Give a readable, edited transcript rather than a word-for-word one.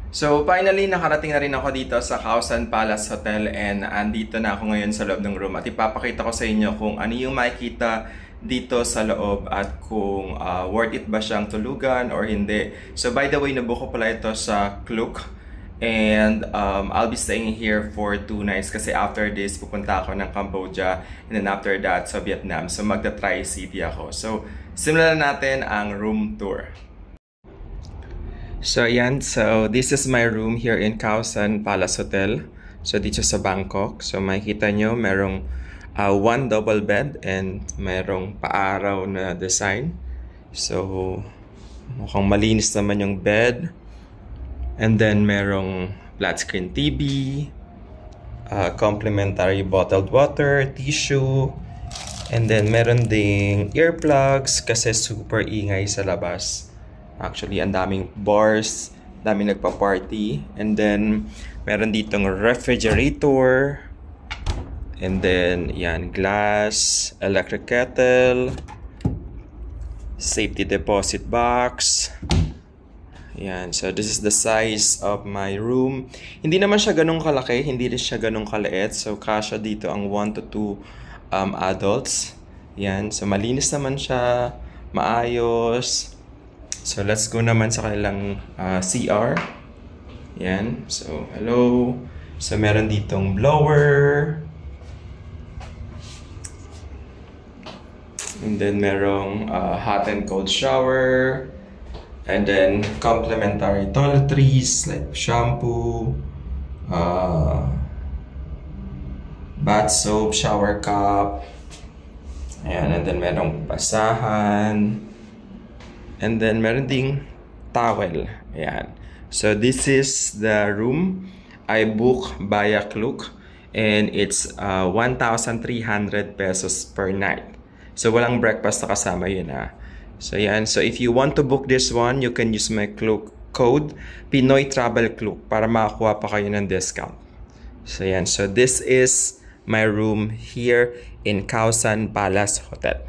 So finally, nakarating na rin ako dito sa Khao San Palace Hotel and andito na ako ngayon sa loob ng room at ipapakita ko sa inyo kung ano yung makikita dito sa loob at kung worth it ba siyang tulugan or hindi. So by the way, nabuko pala ito sa Klook and I'll be staying here for 2 nights kasi after this pupunta ako ng Cambodia and then after that sa Vietnam. So magta-Tri-City ako. So simulan natin ang room tour. So ayan, so this is my room here in Khao San Palace Hotel. So dito sa Bangkok. So makikita nyo merong 1 double bed and merong paaraw na design. So mukhang malinis naman yung bed. And then merong flat screen TV, complimentary bottled water, tissue, and then meron ding earplugs kasi super ingay sa labas. Actually, ang daming bars, daming nagpa-party. And then, meron ditong refrigerator. And then, yan, glass, electric kettle, safety deposit box. Yan, so this is the size of my room. Hindi naman siya ganun kalaki, hindi rin siya ganun kaliit. So, kasya dito ang 1 to 2 adults. Yan, so malinis naman siya, maayos. So, let's go naman sa kanilang CR. Yan. So, hello. So, meron ditong blower. And then, merong hot and cold shower. And then, complimentary toiletries like shampoo, bath soap, shower cup. Ayan. And then, merong basahan. And then, meron ding towel. Ayan. So, this is the room I book via Klook. And it's 1,300 pesos per night. So, walang breakfast na kasama yun ha. So, ayan. So, if you want to book this one, you can use my Klook code, Pinoy Travel Klook, para makakuha pa kayo ng discount. So, ayan. So, this is my room here in Khao San Palace Hotel.